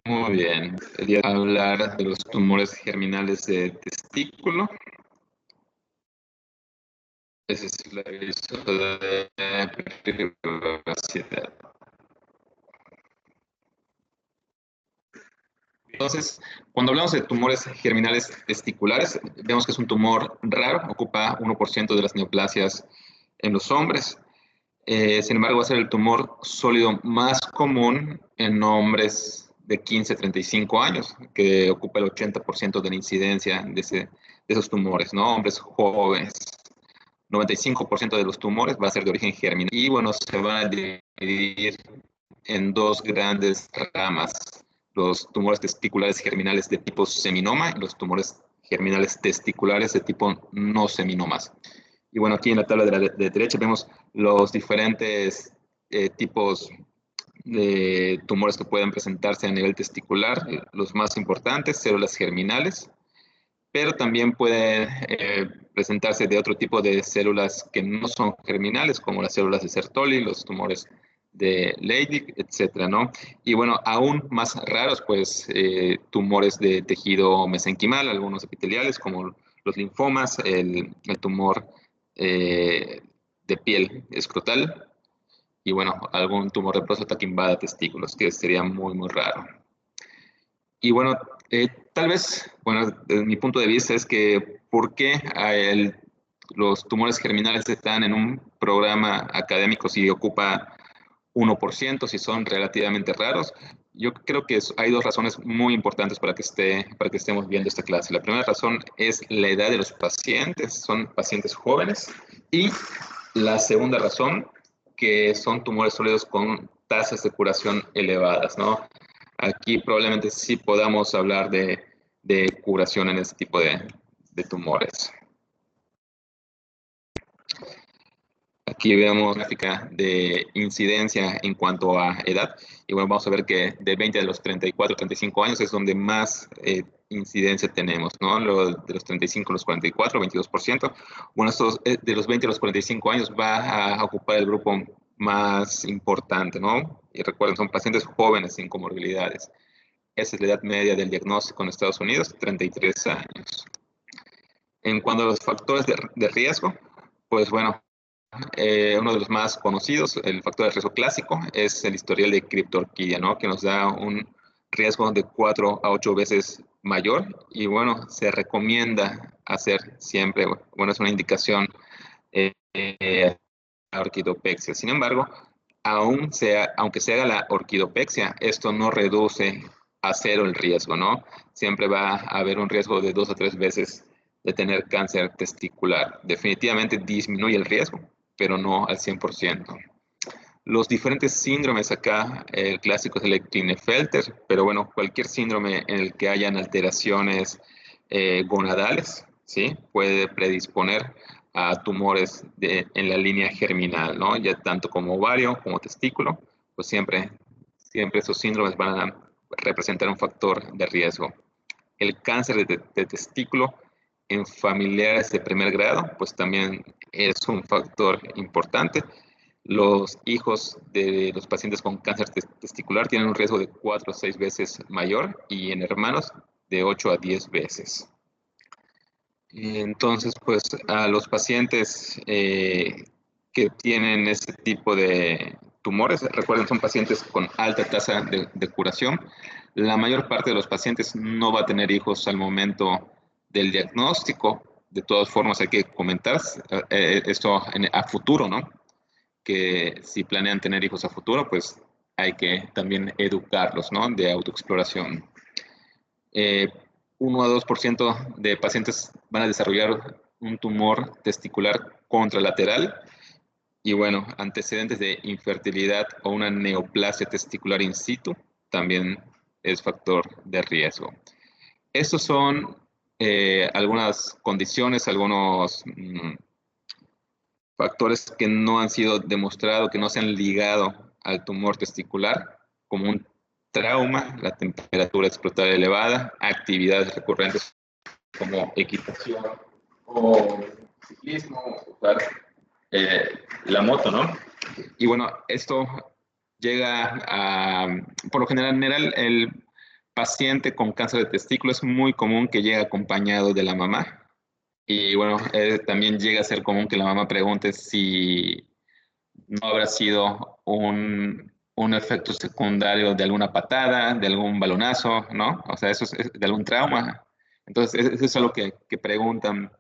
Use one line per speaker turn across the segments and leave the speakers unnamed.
Muy bien. Quería hablar de los tumores germinales de testículo. Ese es el aviso de privacidad. Entonces, cuando hablamos de tumores germinales testiculares, vemos que es un tumor raro, ocupa 1% de las neoplasias en los hombres. Sin embargo, va a ser el tumor sólido más común en hombres de 15 a 35 años, que ocupa el 80% de la incidencia de esos tumores, ¿no? Hombres jóvenes. 95% de los tumores va a ser de origen germinal. Y bueno, se van a dividir en dos grandes ramas: los tumores testiculares germinales de tipo seminoma y los tumores germinales testiculares de tipo no seminomas. Y bueno, aquí en la tabla de derecha vemos los diferentes tipos de tumores que pueden presentarse a nivel testicular. Los más importantes, células germinales, pero también pueden presentarse de otro tipo de células que no son germinales, como las células de Sertoli, los tumores de Leydig, etcétera, ¿no? Y bueno, aún más raros, pues, tumores de tejido mesenquimal, algunos epiteliales, como los linfomas, el tumor de piel escrotal, y bueno, algún tumor de próstata que invada testículos, que sería muy, muy raro. Y bueno, tal vez, bueno, desde mi punto de vista es que ¿por qué los tumores germinales están en un programa académico si ocupa 1%, si son relativamente raros? Yo creo que hay dos razones muy importantes para que estemos viendo esta clase. La primera razón es la edad de los pacientes, son pacientes jóvenes, y la segunda razón, que son tumores sólidos con tasas de curación elevadas, ¿no? Aquí probablemente sí podamos hablar de curación en este tipo de tumores. Aquí vemos una gráfica de incidencia en cuanto a edad. Y bueno, vamos a ver que de 20 a los 34, 35 años es donde más incidencia tenemos, ¿no? De los 35 a los 44, 22%. Bueno, de los 20 a los 45 años va a ocupar el grupo más importante, ¿no? Y recuerden, son pacientes jóvenes sin comorbilidades. Esa es la edad media del diagnóstico en Estados Unidos, 33 años. En cuanto a los factores de riesgo, pues bueno, uno de los más conocidos, el factor de riesgo clásico, es el historial de criptorquidia, ¿no? Que nos da un riesgo de 4 a 8 veces mayor. Y bueno, se recomienda hacer siempre, bueno, es una indicación, la orquidopexia. Sin embargo, aunque se haga la orquidopexia, esto no reduce a cero el riesgo, ¿no? Siempre va a haber un riesgo de 2 a 3 veces de tener cáncer testicular. Definitivamente disminuye el riesgo, pero no al 100%. Los diferentes síndromes acá, el clásico es el Klinefelter, pero bueno, cualquier síndrome en el que hayan alteraciones gonadales, ¿sí? Puede predisponer a tumores en la línea germinal, ¿no? Ya tanto como ovario como testículo, pues siempre esos síndromes van a representar un factor de riesgo. El cáncer de testículo en familiares de primer grado, pues también es un factor importante. Los hijos de los pacientes con cáncer testicular tienen un riesgo de 4 a 6 veces mayor, y en hermanos de 8 a 10 veces. Entonces, pues a los pacientes que tienen este tipo de tumores, recuerden, son pacientes con alta tasa de curación. La mayor parte de los pacientes no va a tener hijos al momento del diagnóstico. De todas formas, hay que comentar esto a futuro, ¿no? Que si planean tener hijos a futuro, pues hay que también educarlos, ¿no? De autoexploración. Eh, 1 a 2% de pacientes van a desarrollar un tumor testicular contralateral, y bueno, antecedentes de infertilidad o una neoplasia testicular in situ también es factor de riesgo. Estos son algunas condiciones, algunos factores que no han sido demostrados, que no se han ligado al tumor testicular, como un trauma, la temperatura explotada elevada, actividades recurrentes como equitación o ciclismo, usar la moto, ¿no? Y bueno, esto llega a, por lo general, el paciente con cáncer de testículo es muy común que llegue acompañado de la mamá. Y bueno, también llega a ser común que la mamá pregunte si no habrá sido un efecto secundario de alguna patada, de algún balonazo, ¿no? O sea, es de algún trauma. Entonces, eso es algo que preguntan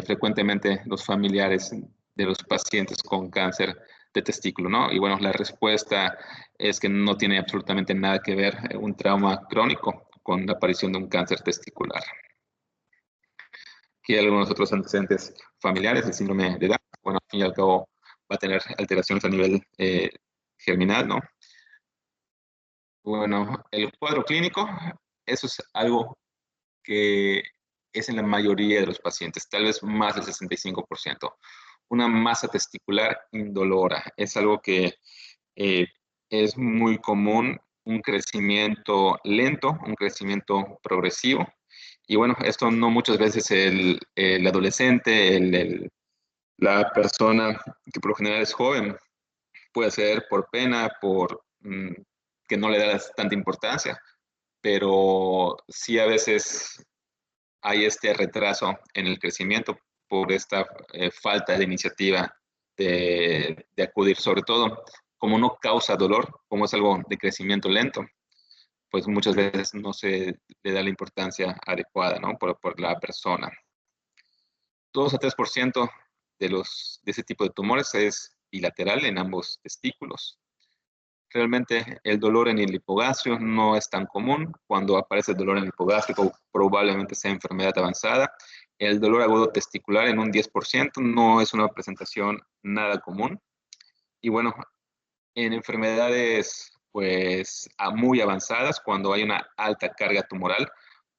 frecuentemente los familiares de los pacientes con cáncer de testículo, ¿no? Y bueno, la respuesta es que no tiene absolutamente nada que ver un trauma crónico con la aparición de un cáncer testicular. Aquí hay algunos otros antecedentes familiares, el síndrome de Down, bueno, al fin y al cabo va a tener alteraciones a nivel germinal, ¿no? Bueno, el cuadro clínico, eso es algo que es en la mayoría de los pacientes, tal vez más del 65%. Una masa testicular indolora, es algo que eh, es muy común, un crecimiento lento, un crecimiento progresivo. Y bueno, esto no muchas veces el adolescente, la persona que por lo general es joven, puede ser por pena, por que no le das tanta importancia, pero sí a veces hay este retraso en el crecimiento por esta falta de iniciativa de acudir, sobre todo como no causa dolor, como es algo de crecimiento lento, pues muchas veces no se le da la importancia adecuada, ¿no? Por la persona. 2 a 3% de ese tipo de tumores es bilateral en ambos testículos. Realmente el dolor en el hipogastrio no es tan común. Cuando aparece el dolor en el hipogástrico, probablemente sea enfermedad avanzada. El dolor agudo testicular en un 10% no es una presentación nada común. Y bueno, en enfermedades pues muy avanzadas, cuando hay una alta carga tumoral,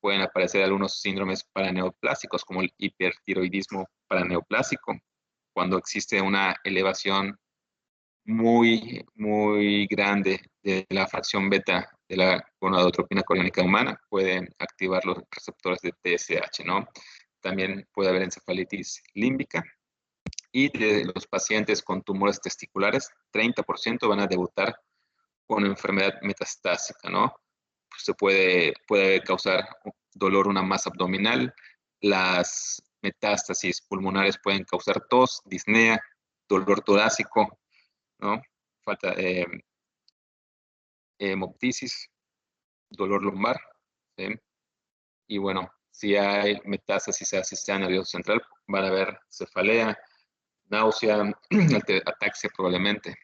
pueden aparecer algunos síndromes paraneoplásicos, como el hipertiroidismo paraneoplásico, cuando existe una elevación muy grande de la fracción beta de la gonadotropina coriónica humana, pueden activar los receptores de TSH, ¿no? También puede haber encefalitis límbica. Y de los pacientes con tumores testiculares, 30% van a debutar con enfermedad metastásica, ¿no? Pues puede causar dolor una masa abdominal, las metástasis pulmonares pueden causar tos, disnea, dolor torácico, ¿no? Falta hemoptisis, dolor lumbar, ¿sí? Y bueno, si hay metástasis al sistema nervioso central, van a haber cefalea, náusea, ataxia probablemente.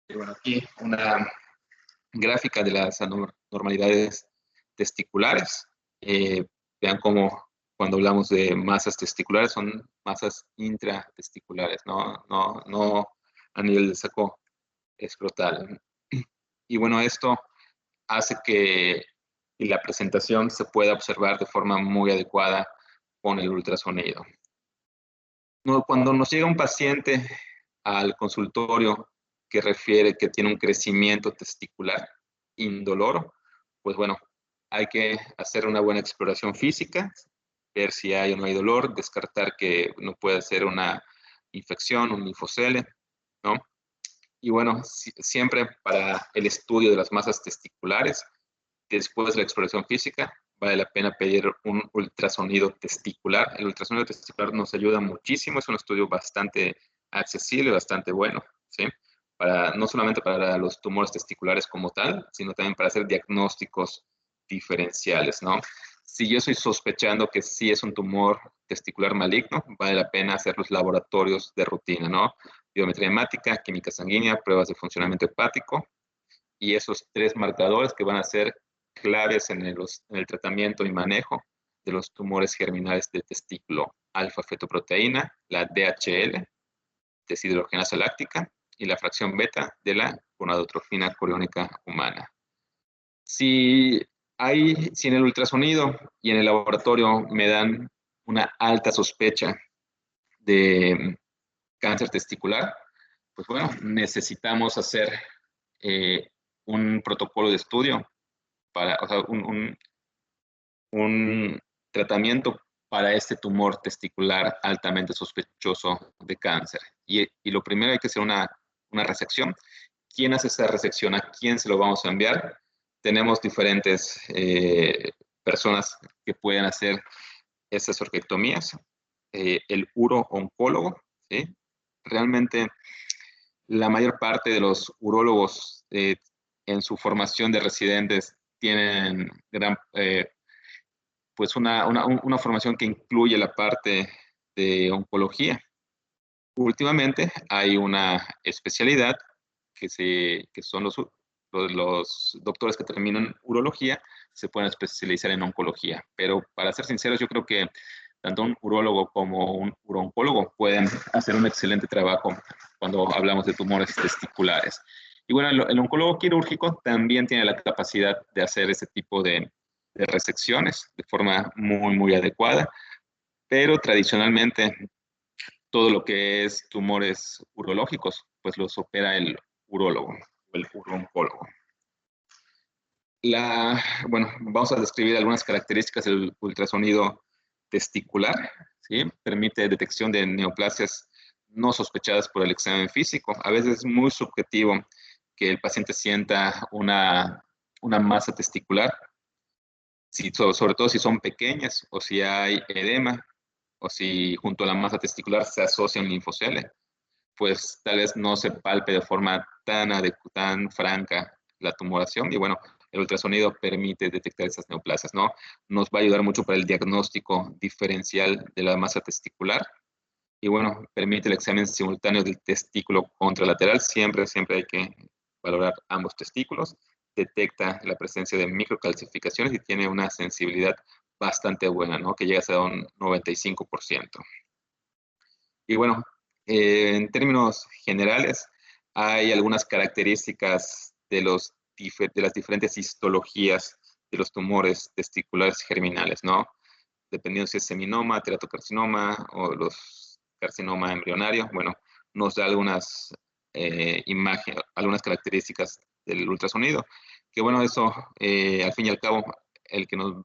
Y bueno, aquí una gráfica de las anormalidades testiculares. Vean cómo cuando hablamos de masas testiculares son masas intratesticulares, no a nivel de saco escrotal. Y bueno, esto hace que la presentación se pueda observar de forma muy adecuada con el ultrasonido. Cuando nos llega un paciente al consultorio que refiere que tiene un crecimiento testicular indoloro, pues bueno, hay que hacer una buena exploración física, ver si hay o no hay dolor, descartar que no puede ser una infección, un linfocele, ¿no? Y bueno, siempre para el estudio de las masas testiculares, después de la exploración física, vale la pena pedir un ultrasonido testicular. El ultrasonido testicular nos ayuda muchísimo, es un estudio bastante accesible, bastante bueno, ¿sí? No solamente para los tumores testiculares como tal, sino también para hacer diagnósticos diferenciales, ¿no? Si yo estoy sospechando que sí es un tumor testicular maligno, vale la pena hacer los laboratorios de rutina, ¿no? Biometría hemática, química sanguínea, pruebas de funcionamiento hepático, y esos 3 marcadores que van a ser claves en el tratamiento y manejo de los tumores germinales de testículo: alfa-fetoproteína, la DHL, deshidrogenasa láctica, y la fracción beta de la gonadotrofina coriónica humana. Si en el ultrasonido y en el laboratorio me dan una alta sospecha de cáncer testicular, pues bueno, necesitamos hacer un protocolo de estudio o sea, un tratamiento para este tumor testicular altamente sospechoso de cáncer. Y lo primero hay que hacer una resección ¿quién hace esta resección? ¿A quién se lo vamos a enviar? Tenemos diferentes personas que pueden hacer estas orquiectomías. El uro-oncólogo, ¿sí? Realmente la mayor parte de los urólogos en su formación de residentes tienen pues una formación que incluye la parte de oncología. Últimamente hay una especialidad que son los doctores que terminan urología, se pueden especializar en oncología. Pero para ser sinceros, yo creo que tanto un urólogo como un urooncólogo pueden hacer un excelente trabajo cuando hablamos de tumores testiculares. Y bueno, el oncólogo quirúrgico también tiene la capacidad de hacer ese tipo de resecciones de forma muy, muy adecuada, pero tradicionalmente todo lo que es tumores urológicos, pues los opera el urólogo o el urooncólogo. Bueno, vamos a describir algunas características del ultrasonido testicular, ¿sí? Permite detección de neoplasias no sospechadas por el examen físico. A veces es muy subjetivo que el paciente sienta una masa testicular, sobre todo si son pequeñas o si hay edema o si junto a la masa testicular se asocia un linfocele, pues tal vez no se palpe de forma tan franca la tumoración. Y bueno, el ultrasonido permite detectar esas neoplasias, ¿no? Nos va a ayudar mucho para el diagnóstico diferencial de la masa testicular. Y bueno, permite el examen simultáneo del testículo contralateral. Siempre hay que valorar ambos testículos. Detecta la presencia de microcalcificaciones y tiene una sensibilidad bastante buena, ¿no? Que llega a ser un 95%. Y bueno, en términos generales, hay algunas características de las diferentes histologías de los tumores testiculares germinales, ¿no? Dependiendo si es seminoma, teratocarcinoma o los carcinoma embrionario, bueno, nos da algunas características del ultrasonido, que bueno, eso al fin y al cabo, el que nos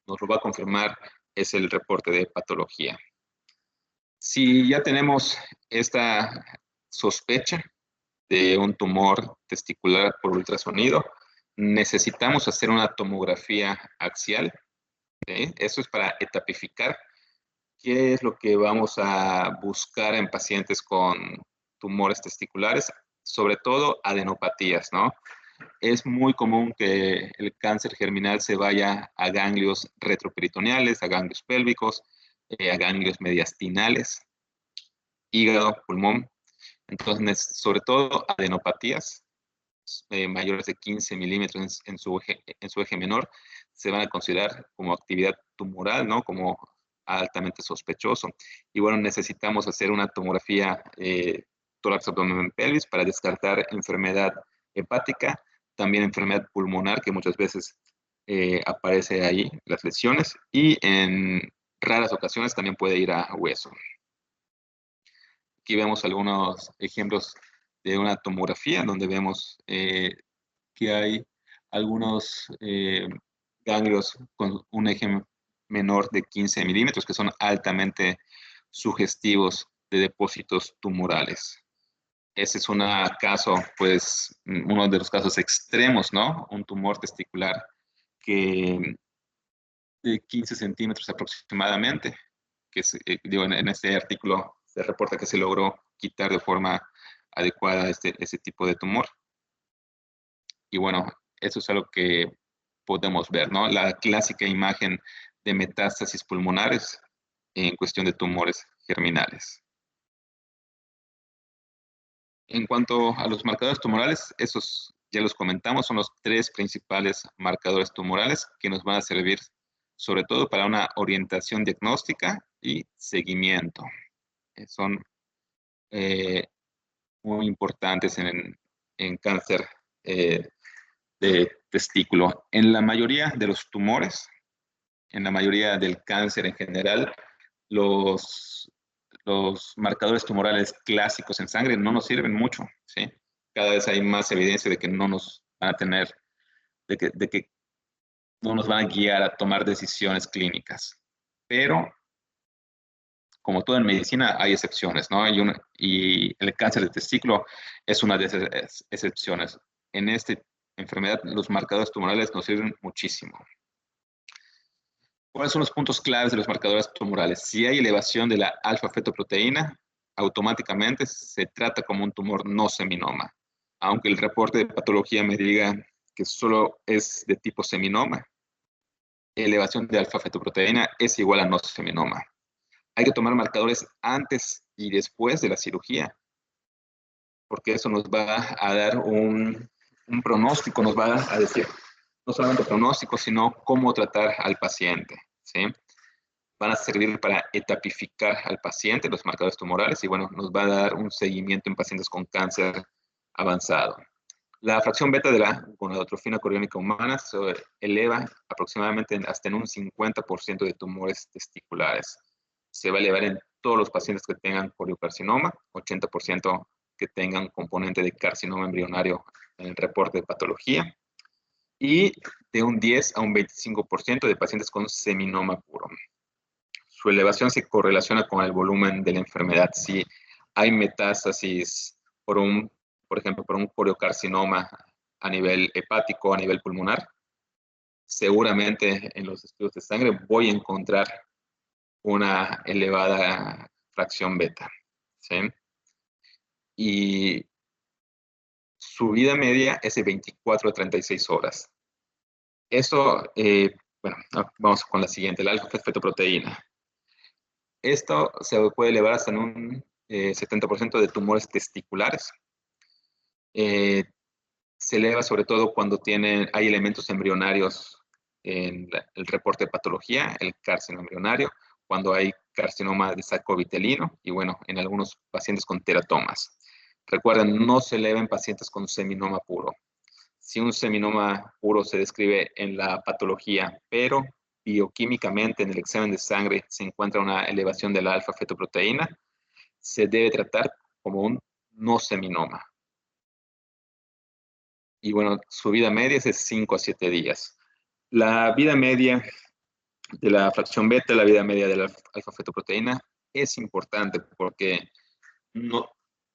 lo va a confirmar es el reporte de patología. Si ya tenemos esta sospecha de un tumor testicular por ultrasonido, necesitamos hacer una tomografía axial, ¿sí? Eso es para etapificar qué es lo que vamos a buscar en pacientes con tumores testiculares, sobre todo adenopatías, ¿no? Es muy común que el cáncer germinal se vaya a ganglios retroperitoneales, a ganglios pélvicos, a ganglios mediastinales, hígado, pulmón. Entonces, sobre todo adenopatías mayores de 15 milímetros en su eje menor se van a considerar como actividad tumoral, ¿no? Como altamente sospechoso. Y bueno, necesitamos hacer una tomografía tórax, abdomen, pelvis para descartar enfermedad hepática, también enfermedad pulmonar, que muchas veces aparece ahí, las lesiones, y en raras ocasiones también puede ir a hueso. Aquí vemos algunos ejemplos de una tomografía donde vemos que hay algunos ganglios con un eje menor de 15 milímetros que son altamente sugestivos de depósitos tumorales. Ese es pues, uno de los casos extremos, ¿no? Un tumor testicular que de 15 centímetros aproximadamente, que digo, en este artículo se reporta que se logró quitar de forma adecuada ese tipo de tumor. Y bueno, eso es algo que podemos ver, ¿no? La clásica imagen de metástasis pulmonares en cuestión de tumores germinales. En cuanto a los marcadores tumorales, esos ya los comentamos, son los tres principales marcadores tumorales que nos van a servir sobre todo para una orientación diagnóstica y seguimiento. Son muy importantes en cáncer de testículo. En la mayoría de los tumores, en la mayoría del cáncer en general, los marcadores tumorales clásicos en sangre no nos sirven mucho, ¿sí? Cada vez hay más evidencia de que no nos van a tener, de que no nos van a guiar a tomar decisiones clínicas. Pero como todo en medicina, hay excepciones, ¿no? Y el cáncer de testículo es una de esas excepciones. En esta enfermedad, los marcadores tumorales nos sirven muchísimo. ¿Cuáles son los puntos claves de los marcadores tumorales? Si hay elevación de la alfa-fetoproteína, automáticamente se trata como un tumor no seminoma. Aunque el reporte de patología me diga que solo es de tipo seminoma, elevación de alfa-fetoproteína es igual a no seminoma. Hay que tomar marcadores antes y después de la cirugía, porque eso nos va a dar un pronóstico, nos va a decir no solamente pronóstico, sino cómo tratar al paciente, ¿sí? Van a servir para etapificar al paciente los marcadores tumorales y bueno, nos va a dar un seguimiento en pacientes con cáncer avanzado. La fracción beta de la gonadotrofina coriónica humana se eleva aproximadamente hasta en un 50% de tumores testiculares. Se va a elevar en todos los pacientes que tengan coriocarcinoma, 80% que tengan componente de carcinoma embrionario en el reporte de patología, y de un 10 a un 25% de pacientes con seminoma puro. Su elevación se correlaciona con el volumen de la enfermedad. Si hay metástasis por ejemplo, por un coriocarcinoma a nivel hepático, a nivel pulmonar, seguramente en los estudios de sangre voy a encontrar una elevada fracción beta, ¿sí? Y su vida media es de 24 a 36 horas. Eso, bueno, vamos con la siguiente, la alfa-fetoproteína. Esto se puede elevar hasta en un 70% de tumores testiculares. Se eleva sobre todo cuando hay elementos embrionarios en el reporte de patología, el carcinoma embrionario, cuando hay carcinoma de saco vitelino y bueno, en algunos pacientes con teratomas. Recuerden, no se eleva en pacientes con seminoma puro. Si un seminoma puro se describe en la patología, pero bioquímicamente en el examen de sangre se encuentra una elevación de la alfa-fetoproteína, se debe tratar como un no seminoma. Y bueno, su vida media es de 5 a 7 días. La vida media de la fracción beta, la vida media de la alfa-fetoproteína es importante porque no,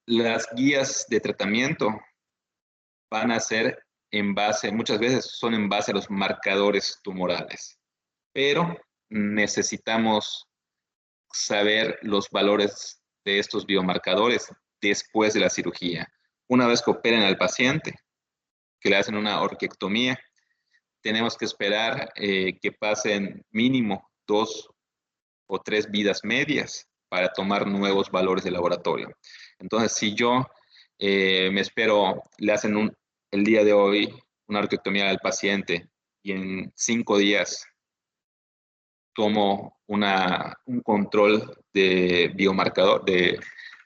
las guías de tratamiento van a ser muchas veces son en base a los marcadores tumorales, pero necesitamos saber los valores de estos biomarcadores después de la cirugía. Una vez que operen al paciente, que le hacen una orquiectomía, tenemos que esperar que pasen mínimo 2 o 3 vidas medias para tomar nuevos valores de laboratorio. Entonces, si yo me espero, le hacen el día de hoy una orquiectomía al paciente y en 5 días tomo un control de biomarcador de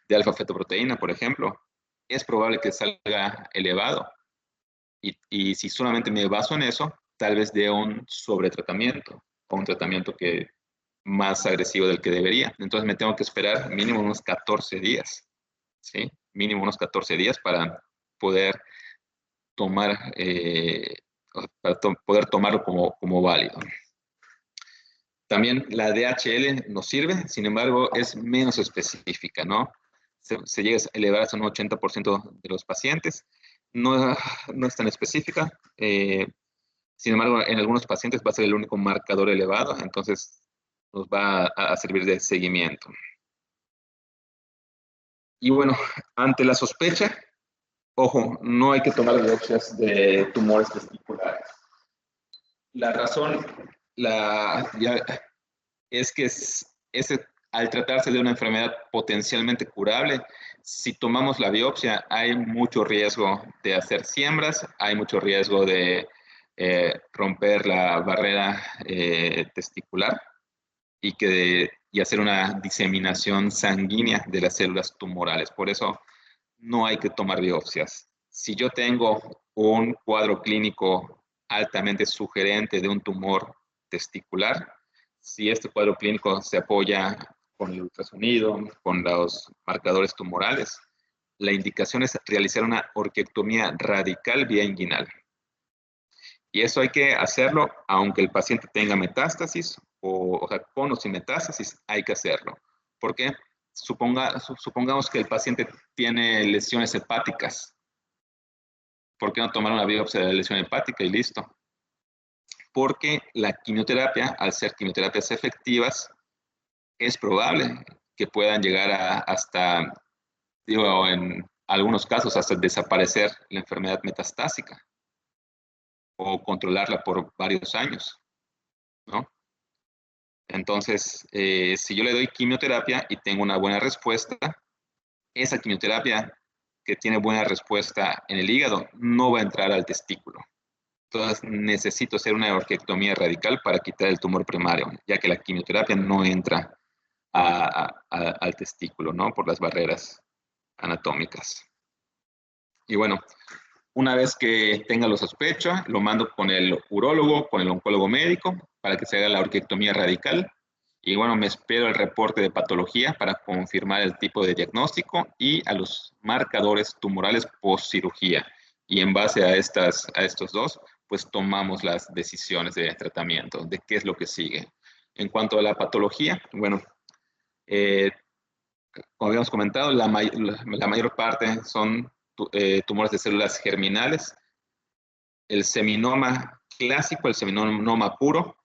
alfa-fetoproteína, por ejemplo, es probable que salga elevado. Y si solamente me baso en eso, tal vez dé un sobretratamiento o un tratamiento más agresivo del que debería. Entonces me tengo que esperar mínimo unos 14 días, ¿sí? Mínimo unos 14 días para poder tomar, poder tomarlo como válido. También la DHL nos sirve, sin embargo, es menos específica, ¿no? Se llega a elevar hasta un 80% de los pacientes. No, no es tan específica. Sin embargo, en algunos pacientes va a ser el único marcador elevado, entonces nos va a servir de seguimiento. Y bueno, ante la sospecha, ojo, no hay que tomar biopsias de tumores testiculares. La razón es que al tratarse de una enfermedad potencialmente curable, si tomamos la biopsia, hay mucho riesgo de hacer siembras, hay mucho riesgo de romper la barrera testicular y hacer una diseminación sanguínea de las células tumorales. Por eso no hay que tomar biopsias. Si yo tengo un cuadro clínico altamente sugerente de un tumor testicular, si este cuadro clínico se apoya con el ultrasonido, con los marcadores tumorales, la indicación es realizar una orquiectomía radical vía inguinal. Y eso hay que hacerlo aunque el paciente tenga metástasis o sea, con o sin metástasis, hay que hacerlo. ¿Por qué? Supongamos que el paciente tiene lesiones hepáticas. ¿Por qué no tomar una biopsia de la lesión hepática y listo? Porque la quimioterapia, al ser quimioterapias efectivas, es probable que puedan llegar hasta, digo, en algunos casos, hasta desaparecer la enfermedad metastásica o controlarla por varios años, ¿no? Entonces, si yo le doy quimioterapia y tengo una buena respuesta, esa quimioterapia que tiene buena respuesta en el hígado no va a entrar al testículo. Entonces, necesito hacer una orquiectomía radical para quitar el tumor primario, ya que la quimioterapia no entra al testículo, ¿no? Por las barreras anatómicas. Y bueno, una vez que tenga la sospecha, lo mando con el urólogo, con el oncólogo médico, para que se haga la orquiectomía radical. Y bueno, me espero el reporte de patología para confirmar el tipo de diagnóstico y a los marcadores tumorales post cirugía. Y en base a estos dos, pues tomamos las decisiones de tratamiento, de qué es lo que sigue. En cuanto a la patología, bueno, eh, como habíamos comentado, la mayor parte son tumores de células germinales. El seminoma clásico, el seminoma puro,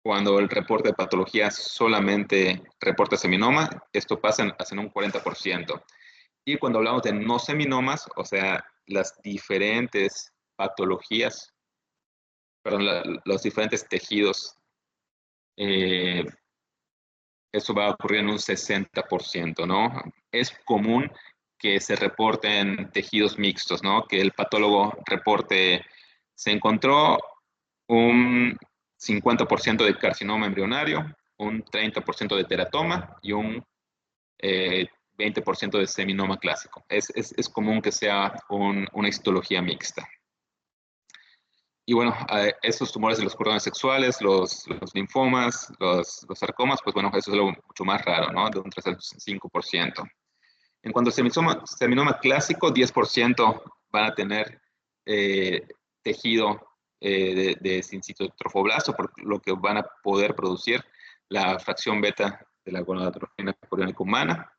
cuando el reporte de patología solamente reporta seminoma, esto pasa en un 40%. Y cuando hablamos de no seminomas, o sea, las diferentes patologías, perdón, los diferentes tejidos, eh, eso va a ocurrir en un 60%, ¿no? Es común que se reporten tejidos mixtos, ¿no? Que el patólogo reporte, se encontró un 50% de carcinoma embrionario, un 30% de teratoma y un 20% de seminoma clásico. Es común que sea una histología mixta. Y bueno, estos tumores de los cordones sexuales, los linfomas, los sarcomas, pues bueno, eso es algo mucho más raro, ¿no? De un 3 al 5%. En cuanto al seminoma clásico, 10% van a tener tejido de sincito trofoblasto, por lo que van a poder producir la fracción beta de la gonadotrofina coriónica humana.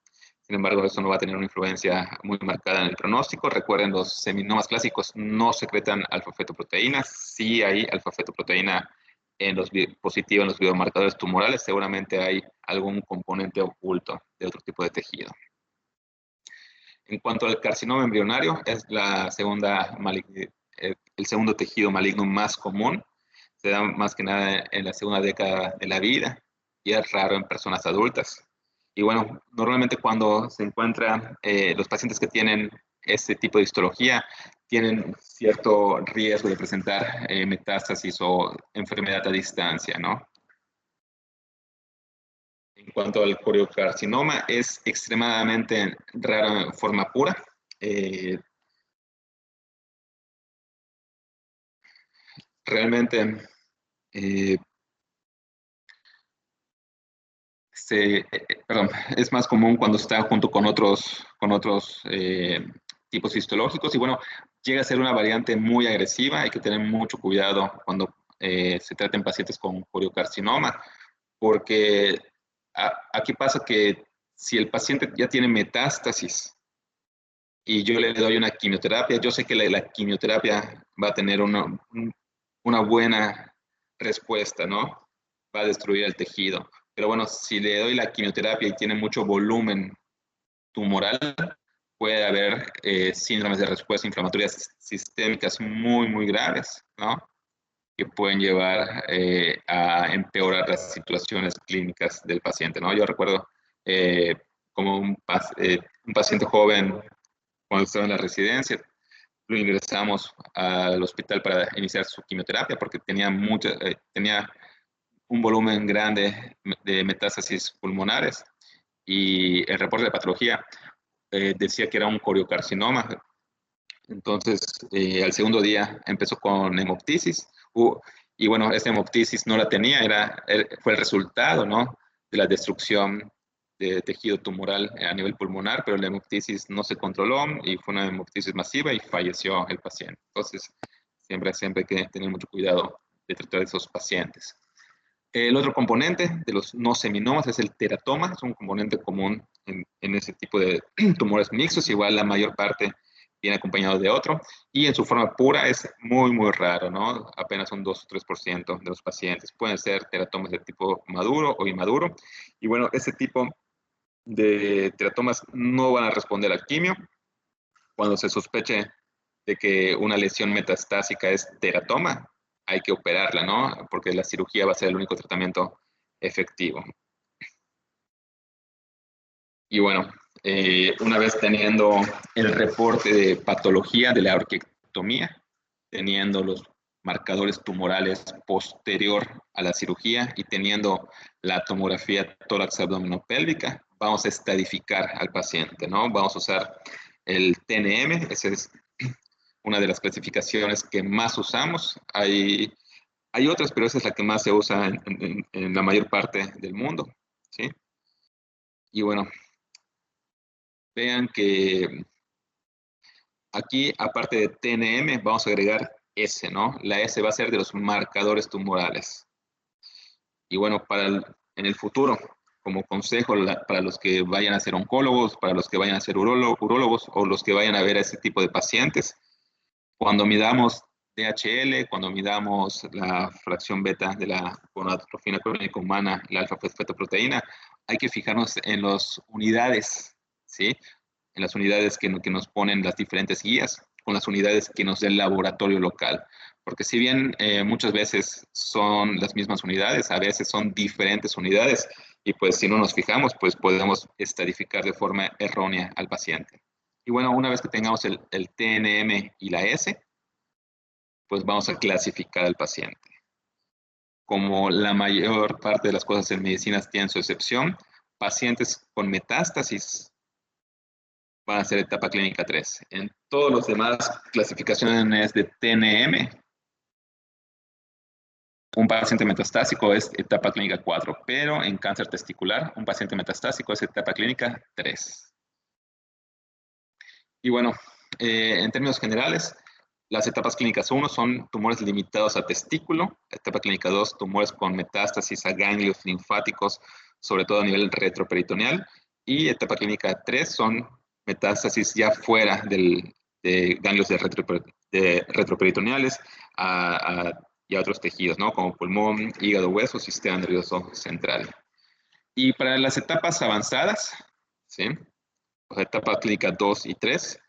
Sin embargo, eso no va a tener una influencia muy marcada en el pronóstico. Recuerden, los seminomas clásicos no secretan alfa-fetoproteína. Sí hay alfa-fetoproteína positiva en los biomarcadores tumorales. Seguramente hay algún componente oculto de otro tipo de tejido. En cuanto al carcinoma embrionario, es el segundo tejido maligno más común. Se da más que nada en la segunda década de la vida y es raro en personas adultas. Y bueno, normalmente cuando se encuentran los pacientes que tienen este tipo de histología, tienen cierto riesgo de presentar metástasis o enfermedad a distancia, ¿no? En cuanto al coriocarcinoma, es extremadamente raro en forma pura. Realmente eh, perdón, es más común cuando está junto con otros tipos histológicos y bueno, llega a ser una variante muy agresiva, hay que tener mucho cuidado cuando se traten pacientes con coriocarcinoma, porque aquí pasa que si el paciente ya tiene metástasis y yo le doy una quimioterapia, yo sé que la quimioterapia va a tener una buena respuesta, ¿no? Va a destruir el tejido. Pero bueno, si le doy la quimioterapia y tiene mucho volumen tumoral, puede haber síndromes de respuesta inflamatorias sistémicas muy, muy graves, ¿no? Que pueden llevar a empeorar las situaciones clínicas del paciente, ¿no? Yo recuerdo como un paciente joven cuando estaba en la residencia, lo ingresamos al hospital para iniciar su quimioterapia porque tenía un volumen grande de metástasis pulmonares y el reporte de patología decía que era un coriocarcinoma. Entonces, al segundo día empezó con hemoptisis y bueno, esta hemoptisis no la tenía, fue el resultado, ¿no? De la destrucción de tejido tumoral a nivel pulmonar, pero la hemoptisis no se controló y fue una hemoptisis masiva y falleció el paciente. Entonces, siempre hay que tener mucho cuidado de tratar a esos pacientes. El otro componente de los no seminomas es el teratoma, es un componente común en ese tipo de tumores mixtos, igual la mayor parte viene acompañado de otro, y en su forma pura es muy, muy raro, ¿no? Apenas un 2 o 3% de los pacientes. Pueden ser teratomas de tipo maduro o inmaduro, y bueno, ese tipo de teratomas no van a responder al quimio. Cuando se sospeche de que una lesión metastásica es teratoma, hay que operarla, ¿no? Porque la cirugía va a ser el único tratamiento efectivo. Y bueno, una vez teniendo el reporte de patología de la orquiectomía, teniendo los marcadores tumorales posterior a la cirugía y teniendo la tomografía tórax abdominopélvica, vamos a estadificar al paciente, ¿no? Vamos a usar el TNM, esa es una de las clasificaciones que más usamos. Hay otras, pero esa es la que más se usa en la mayor parte del mundo, ¿sí? Y bueno, vean que aquí, aparte de TNM, vamos a agregar S, ¿no? La S va a ser de los marcadores tumorales. Y bueno, en el futuro, como consejo para los que vayan a ser oncólogos, para los que vayan a ser urólogos o los que vayan a ver a ese tipo de pacientes, cuando midamos DHL, cuando midamos la fracción beta de la gonadotrofina crónica humana, la alfa-fosfetoproteína, hay que fijarnos en las unidades, ¿sí? En las unidades que nos ponen las diferentes guías, con las unidades que nos da el laboratorio local. Porque si bien muchas veces son las mismas unidades, a veces son diferentes unidades, y pues si no nos fijamos, pues podemos estadificar de forma errónea al paciente. Y bueno, una vez que tengamos el TNM y la S, pues vamos a clasificar al paciente. Como la mayor parte de las cosas en medicina tienen su excepción, pacientes con metástasis van a ser etapa clínica 3. En todos los demás clasificaciones de TNM, un paciente metastásico es etapa clínica 4, pero en cáncer testicular, un paciente metastásico es etapa clínica 3. Y bueno, en términos generales, las etapas clínicas 1 son tumores limitados a testículo, etapa clínica 2, tumores con metástasis a ganglios linfáticos, sobre todo a nivel retroperitoneal, y etapa clínica 3 son metástasis ya fuera de ganglios retroperitoneales y a otros tejidos, ¿no? Como pulmón, hígado, hueso, sistema nervioso central. Y para las etapas avanzadas, ¿sí? O sea, etapa clínica 2 y 3,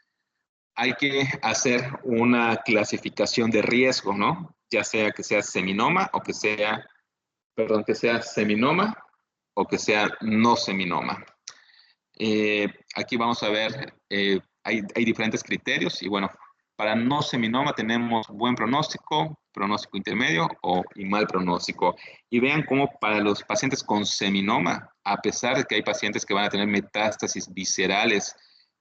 hay que hacer una clasificación de riesgo, ¿no? Ya sea que sea seminoma o que sea, perdón, que sea seminoma o que sea no seminoma. Aquí vamos a ver, hay diferentes criterios y bueno, para no seminoma tenemos buen pronóstico, pronóstico intermedio y mal pronóstico. Y vean cómo para los pacientes con seminoma, a pesar de que hay pacientes que van a tener metástasis viscerales,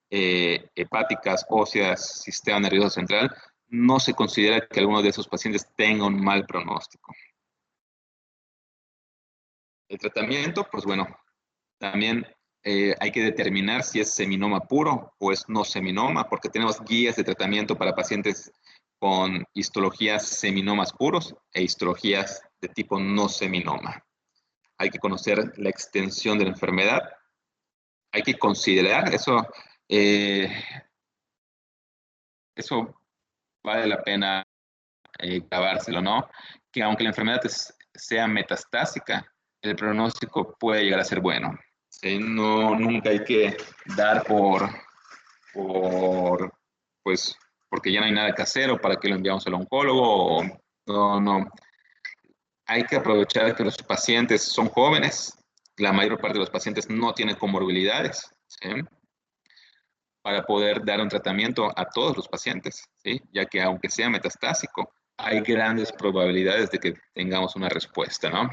hepáticas, óseas, sistema nervioso central, no se considera que alguno de esos pacientes tenga un mal pronóstico. El tratamiento, pues bueno, también hay que determinar si es seminoma puro o es no seminoma, porque tenemos guías de tratamiento para pacientes con histologías seminomas puros e histologías de tipo no seminoma. Hay que conocer la extensión de la enfermedad. Hay que considerar eh, eso vale la pena grabárselo, ¿no? Que aunque la enfermedad sea metastásica, el pronóstico puede llegar a ser bueno. ¿Sí? No, nunca hay que dar por, pues, porque ya no hay nada que hacer o para que lo enviamos al oncólogo. No, no. Hay que aprovechar que los pacientes son jóvenes, la mayor parte de los pacientes no tienen comorbilidades, ¿sí? Para poder dar un tratamiento a todos los pacientes, ¿sí? Ya que aunque sea metastásico, hay grandes probabilidades de que tengamos una respuesta, ¿no?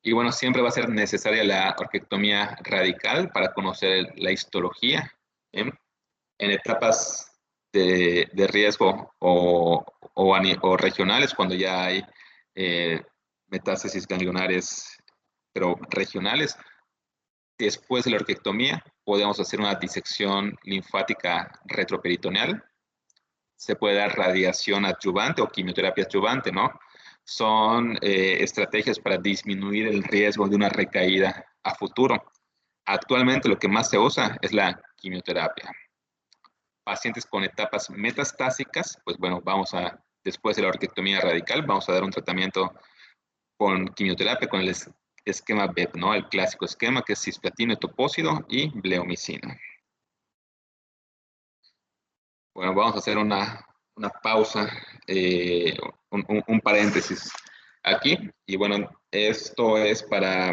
Y bueno, siempre va a ser necesaria la orquiectomía radical para conocer la histología, ¿sí? En etapas de riesgo o regionales, cuando ya hay metástasis ganglionares, pero regionales, después de la orquiectomía podemos hacer una disección linfática retroperitoneal. Se puede dar radiación adyuvante o quimioterapia adyuvante, ¿no? son estrategias para disminuir el riesgo de una recaída a futuro. Actualmente lo que más se usa es la quimioterapia. Pacientes con etapas metastásicas, pues bueno, después de la orquiectomía radical, vamos a dar un tratamiento con quimioterapia, con el esquema BEP, ¿no? El clásico esquema que es cisplatino, etopósido y bleomicina. Bueno, vamos a hacer una pausa, un paréntesis aquí. Y bueno, esto es para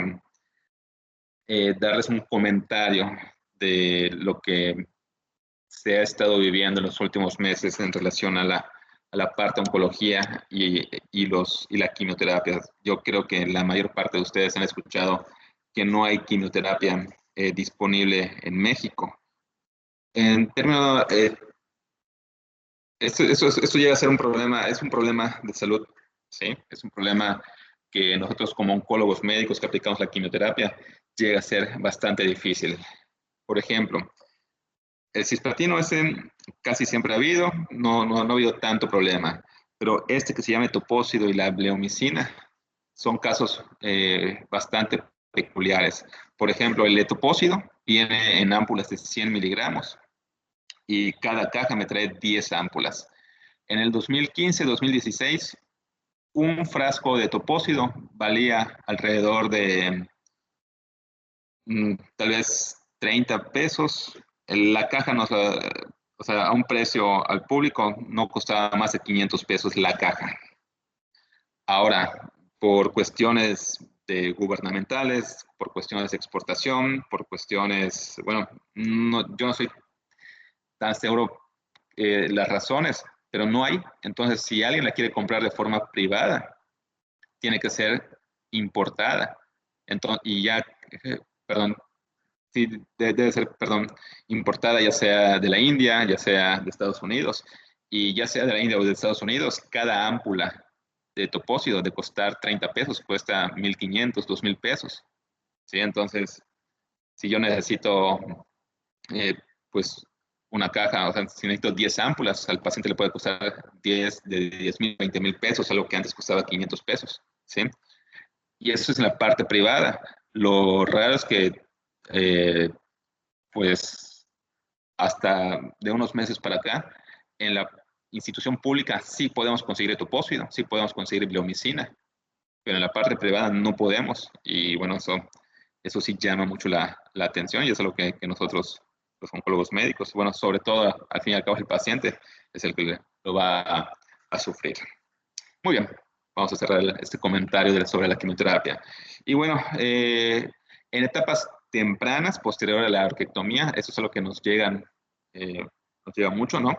darles un comentario de lo que se ha estado viviendo en los últimos meses en relación a la parte oncología y la quimioterapia. Yo creo que la mayor parte de ustedes han escuchado que no hay quimioterapia disponible en México. En términos, esto llega a ser un problema, es un problema de salud, ¿sí? Es un problema que nosotros como oncólogos médicos que aplicamos la quimioterapia llega a ser bastante difícil. Por ejemplo, el cisplatino ese casi siempre ha habido, no ha habido tanto problema, pero este que se llama etopósido y la bleomicina son casos bastante peculiares. Por ejemplo, el etopósido viene en ámpulas de 100 miligramos y cada caja me trae 10 ámpulas. En el 2015-2016, un frasco de etopósido valía alrededor de tal vez 30 pesos. La caja o sea, a un precio al público no costaba más de 500 pesos la caja. Ahora, por cuestiones gubernamentales, por cuestiones de exportación, por cuestiones, bueno, yo no soy tan seguro las razones, pero no hay. Entonces, si alguien la quiere comprar de forma privada, tiene que ser importada. Entonces, y ya, perdón, sí, debe ser, perdón, importada ya sea de la India, ya sea de Estados Unidos, y ya sea de la India o de Estados Unidos, cada ámpula de topósido de costar 30 pesos cuesta 1,500, 2,000 pesos. ¿Sí? Entonces, si yo necesito, eh, pues, una caja, o sea, si necesito 10 ámpulas, al paciente le puede costar 10,000, 20,000 pesos, algo que antes costaba 500 pesos. ¿Sí? Y eso es en la parte privada. Lo raro es que, eh, pues, hasta de unos meses para acá, en la institución pública sí podemos conseguir etopósido, sí podemos conseguir bleomicina, pero en la parte privada no podemos. Y bueno, eso sí llama mucho la atención y eso es lo que nosotros, los oncólogos médicos, bueno, sobre todo al fin y al cabo el paciente es el que lo va a sufrir. Muy bien, vamos a cerrar este comentario sobre la quimioterapia. Y bueno, en etapas tempranas, posterior a la orquiectomía, eso es lo que nos llega mucho, ¿no?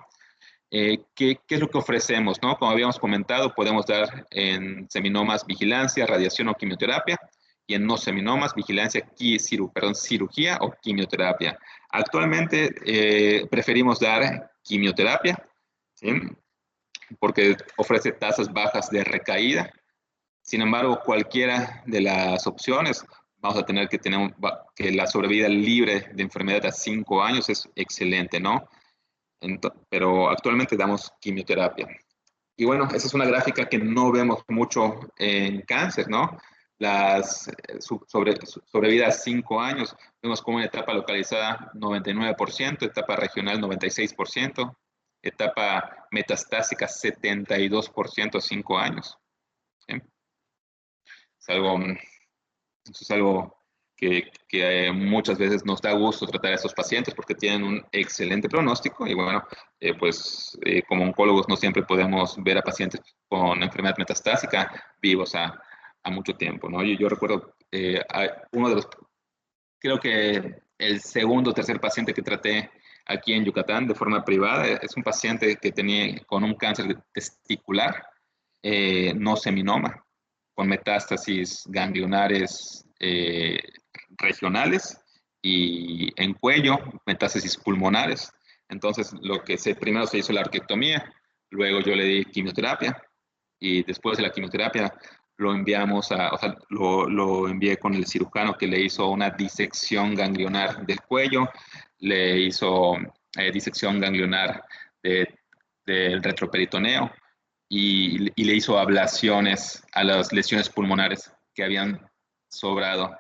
¿Qué es lo que ofrecemos, no? Como habíamos comentado, podemos dar en seminomas vigilancia, radiación o quimioterapia, y en no seminomas vigilancia, cirugía o quimioterapia. Actualmente preferimos dar quimioterapia, ¿sí? Porque ofrece tasas bajas de recaída. Sin embargo, cualquiera de las opciones, vamos a tener que la sobrevida libre de enfermedad a 5 años es excelente, ¿no? Pero actualmente damos quimioterapia. Y bueno, esa es una gráfica que no vemos mucho en cáncer, ¿no? Sobrevida a 5 años, vemos como en etapa localizada 99%, etapa regional 96%, etapa metastásica 72% a 5 años. ¿Sí? Es algo, eso es algo que muchas veces nos da gusto tratar a estos pacientes porque tienen un excelente pronóstico y bueno, como oncólogos no siempre podemos ver a pacientes con enfermedad metastásica vivos a mucho tiempo, ¿no? Yo recuerdo creo que el segundo o tercer paciente que traté aquí en Yucatán de forma privada es un paciente que tenía con un cáncer testicular, no seminoma, con metástasis ganglionares regionales y en cuello, metástasis pulmonares. Entonces, primero se hizo la orquiectomía, luego yo le di quimioterapia y después de la quimioterapia lo lo envié con el cirujano que le hizo una disección ganglionar del cuello, le hizo disección ganglionar del retroperitoneo y le hizo ablaciones a las lesiones pulmonares que habían sobrado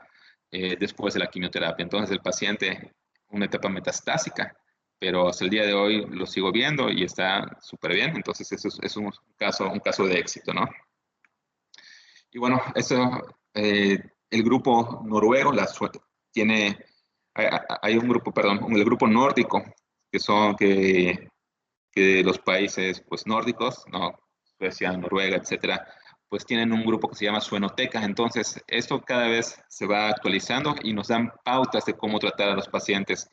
después de la quimioterapia. Entonces el paciente, una etapa metastásica, pero hasta el día de hoy lo sigo viendo y está súper bien. Entonces eso es un caso de éxito, ¿no? Y bueno, el grupo noruego tiene, hay un grupo, perdón, el grupo nórdico, que son que los países pues nórdicos, ¿no? Suecia, Noruega, etcétera, pues tienen un grupo que se llama Suenoteca. Entonces, esto cada vez se va actualizando y nos dan pautas de cómo tratar a los pacientes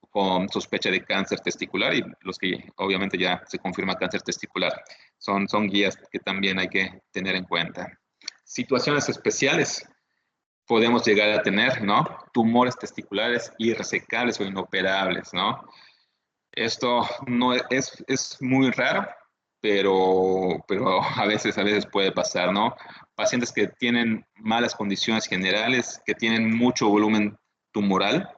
con sospecha de cáncer testicular y los que obviamente ya se confirma cáncer testicular. Son guías que también hay que tener en cuenta. Situaciones especiales podemos llegar a tener, ¿no? Tumores testiculares irresecables o inoperables, ¿no? Esto no es muy raro, pero a veces puede pasar, ¿no? Pacientes que tienen malas condiciones generales, que tienen mucho volumen tumoral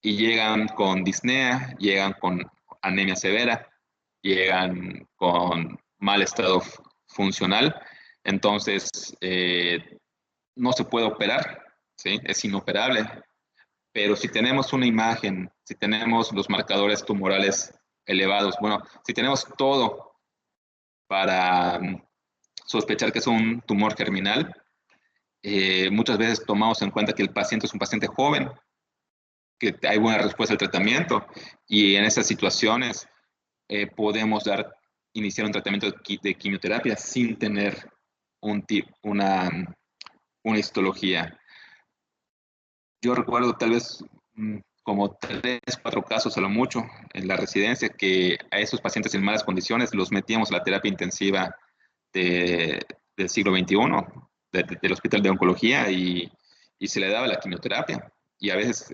y llegan con disnea, llegan con anemia severa, llegan con mal estado funcional, entonces no se puede operar, ¿sí? Es inoperable, pero si tenemos una imagen, si tenemos los marcadores tumorales elevados, bueno, si tenemos todo para sospechar que es un tumor germinal, muchas veces tomamos en cuenta que el paciente es un paciente joven, que hay buena respuesta al tratamiento y en esas situaciones podemos iniciar un tratamiento de quimioterapia sin tener una histología. Yo recuerdo tal vez como 3, 4 casos a lo mucho en la residencia que a esos pacientes en malas condiciones los metíamos a la terapia intensiva del siglo XXI, del Hospital de Oncología, y se le daba la quimioterapia. Y a veces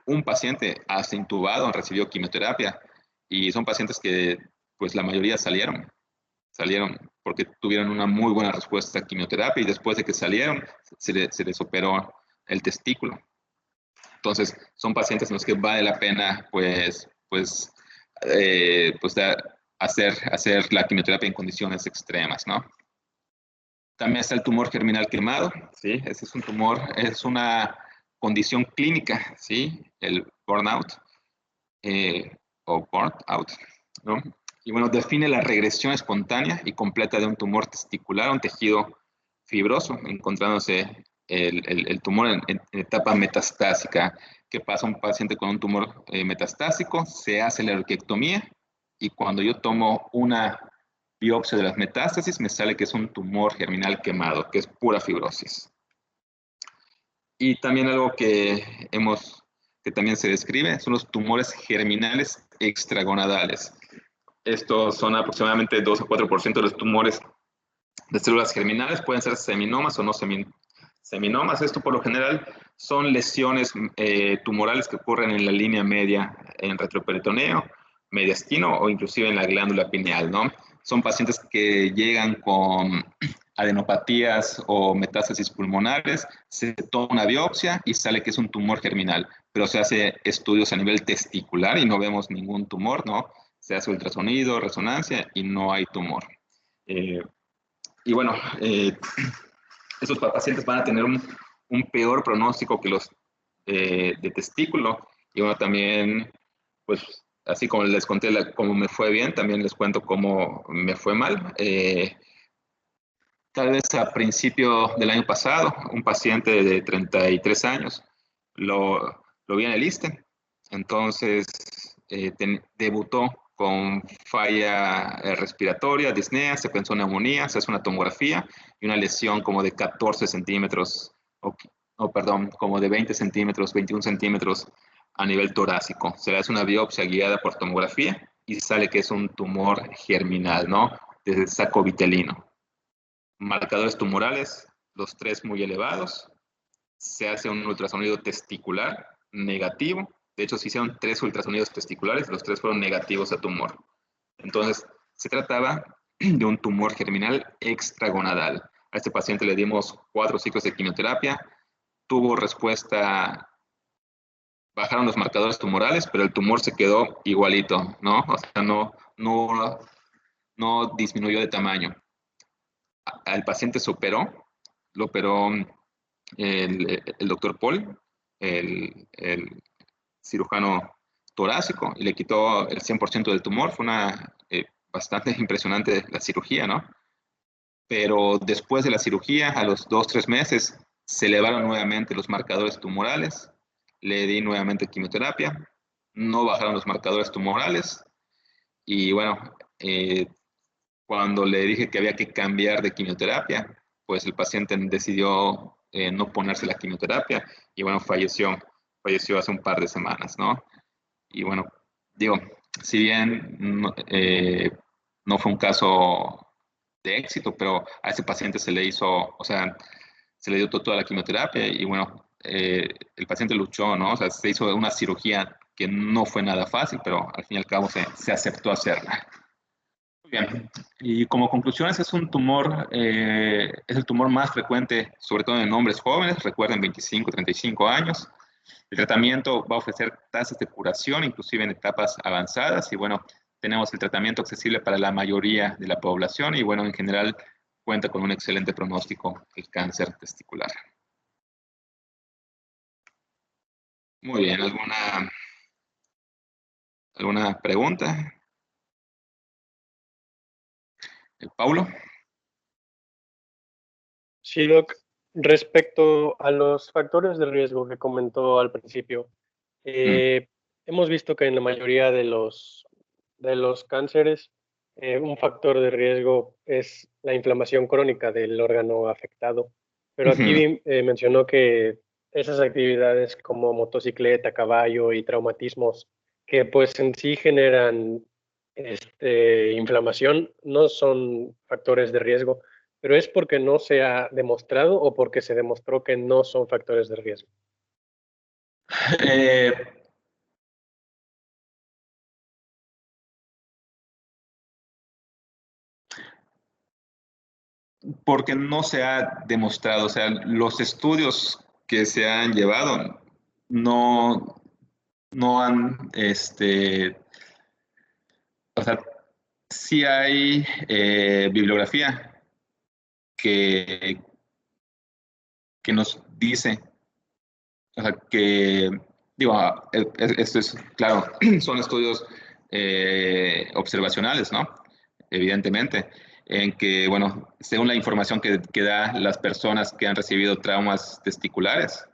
un paciente hasta intubado recibió quimioterapia y son pacientes que pues la mayoría salieron porque tuvieron una muy buena respuesta a quimioterapia y después de que salieron se les operó el testículo. Entonces, son pacientes en los que vale la pena, hacer la quimioterapia en condiciones extremas, ¿no? También está el tumor germinal quemado, ¿sí? Ese es un tumor, es una condición clínica, ¿sí? El burnout o burnt out, ¿no? Y bueno, define la regresión espontánea y completa de un tumor testicular a un tejido fibroso, encontrándose el tumor en etapa metastásica. ¿Qué pasa? Un paciente con un tumor metastásico, se hace la orquiectomía y cuando yo tomo una biopsia de las metástasis, me sale que es un tumor germinal quemado, que es pura fibrosis. Y también algo que también se describe son los tumores germinales extragonadales. Estos son aproximadamente 2 a 4% de los tumores de células germinales, pueden ser seminomas o no seminomas. Esto por lo general son lesiones tumorales que ocurren en la línea media, en retroperitoneo, mediastino o inclusive en la glándula pineal, ¿no? Son pacientes que llegan con adenopatías o metástasis pulmonares, se toma una biopsia y sale que es un tumor germinal, pero se hace estudios a nivel testicular y no vemos ningún tumor, ¿no? Se hace ultrasonido, resonancia y no hay tumor. Y bueno, esos pacientes van a tener un peor pronóstico que los de testículo. Y bueno, también, pues, así como les conté cómo me fue bien, también les cuento cómo me fue mal. Tal vez a principio del año pasado, un paciente de 33 años lo vi en el ISSSTE. Entonces, debutó con falla respiratoria, disnea, se pensó neumonía, se hace una tomografía y una lesión como de 14 centímetros, perdón, como de 20 centímetros, 21 centímetros a nivel torácico. Se le hace una biopsia guiada por tomografía y sale que es un tumor germinal, ¿no? De saco vitelino. Marcadores tumorales, los 3 muy elevados. Se hace un ultrasonido testicular negativo. De hecho, se hicieron 3 ultrasonidos testiculares, los 3 fueron negativos a tumor. Entonces, se trataba de un tumor germinal extragonadal. A este paciente le dimos 4 ciclos de quimioterapia, tuvo respuesta, bajaron los marcadores tumorales, pero el tumor se quedó igualito, ¿no? O sea, no disminuyó de tamaño. al paciente se operó, lo operó el doctor Paul, el cirujano torácico, y le quitó el 100% del tumor. Fue una bastante impresionante la cirugía, ¿no? Pero después de la cirugía, a los 2, 3 meses, se elevaron nuevamente los marcadores tumorales, le di nuevamente quimioterapia, no bajaron los marcadores tumorales, y bueno, cuando le dije que había que cambiar de quimioterapia, pues el paciente decidió no ponerse la quimioterapia, y bueno, falleció hace un par de semanas, ¿no? Y bueno, digo, si bien no fue un caso de éxito, pero a ese paciente se le hizo, o sea, se le dio toda la quimioterapia, y bueno, el paciente luchó, ¿no? O sea, se hizo una cirugía que no fue nada fácil, pero al fin y al cabo se aceptó hacerla. Muy bien. Y como conclusiones, es el tumor más frecuente, sobre todo en hombres jóvenes, recuerden, 25, 35 años. El tratamiento va a ofrecer tasas de curación, inclusive en etapas avanzadas, y bueno, tenemos el tratamiento accesible para la mayoría de la población, y bueno, en general cuenta con un excelente pronóstico el cáncer testicular. Muy bien, ¿alguna pregunta? Paulo.
Sí, Doc. Respecto a los factores de riesgo que comentó al principio,
Mm,
hemos visto que en la mayoría de los cánceres, un factor de riesgo es la inflamación crónica del órgano afectado. Pero aquí
ujú.
mencionó que esas actividades como motocicleta, caballo y traumatismos que pues en sí generan inflamación no son factores de riesgo, pero es porque no se ha demostrado o porque se demostró que no son factores de riesgo.
Eh, Porque no se ha demostrado, o sea, los estudios que se han llevado no, no han, o sea, sí hay bibliografía que, que nos dice, o sea, que, digo, esto es, claro, son estudios observacionales, ¿no? Evidentemente, en que, bueno, según la información que da las personas que han recibido traumas testiculares,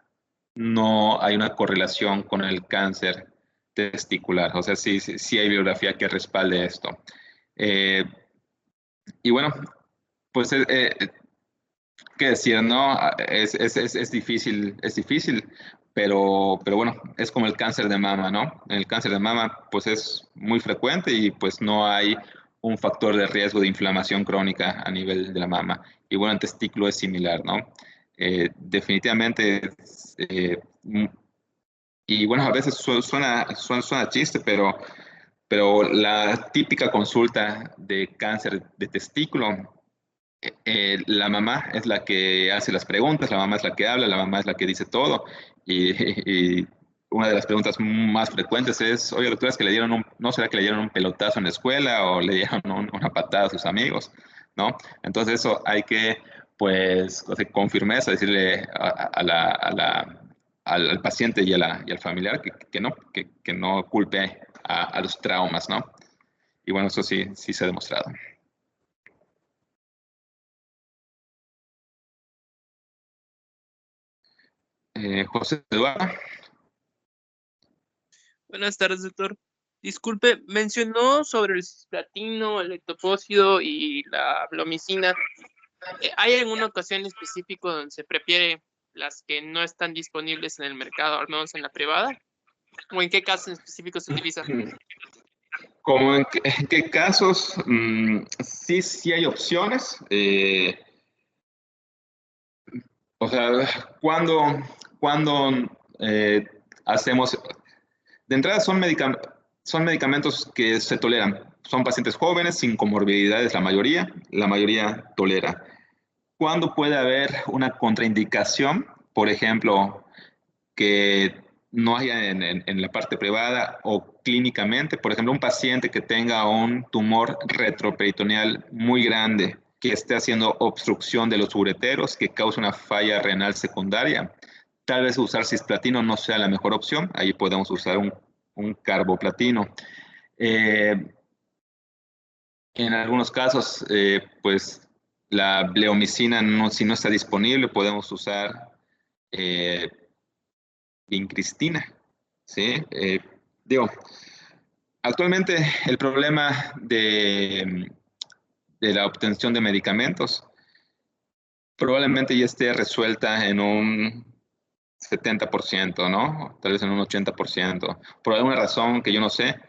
no hay una correlación con el cáncer testicular. O sea, sí hay bibliografía que respalde esto. Eh, y bueno, pues, qué decir, ¿no? Es difícil, pero bueno, es como el cáncer de mama, ¿no? El cáncer de mama, pues es muy frecuente, y pues no hay un factor de riesgo de inflamación crónica a nivel de la mama. Y bueno, el testículo es similar, ¿no? Definitivamente, y bueno, a veces suena chiste, pero la típica consulta de cáncer de testículo, la mamá es la que hace las preguntas, la mamá es la que habla, la mamá es la que dice todo. Y una de las preguntas más frecuentes es, oye, doctora, ¿es que no será que le dieron un pelotazo en la escuela o le dieron una patada a sus amigos? ¿No? Entonces eso hay que, pues, o sea, con firmeza decirle al paciente y al familiar que no culpe a los traumas, ¿no? Y bueno, eso sí se ha demostrado. José Eduardo.
Buenas tardes, doctor. Disculpe, mencionó sobre el cisplatino, el etoposide y la blomicina. ¿Hay alguna ocasión específica donde se prefiere las que no están disponibles en el mercado, al menos en la privada? ¿O en qué casos en específico se utiliza?
¿Cómo en qué casos? Sí hay opciones. O sea, cuando hacemos... De entrada son medicamentos que se toleran. Son pacientes jóvenes, sin comorbilidades la mayoría tolera. ¿Cuándo puede haber una contraindicación? Por ejemplo, que no haya en la parte privada o clínicamente. Por ejemplo, un paciente que tenga un tumor retroperitoneal muy grande que esté haciendo obstrucción de los ureteros, que cause una falla renal secundaria. Tal vez usar cisplatino no sea la mejor opción. Ahí podemos usar un carboplatino. En algunos casos, pues la bleomicina, si no está disponible, podemos usar vincristina. ¿Sí? Digo, actualmente el problema de la obtención de medicamentos probablemente ya esté resuelta en un 70%, ¿no? Tal vez en un 80%. Por alguna razón que yo no sé,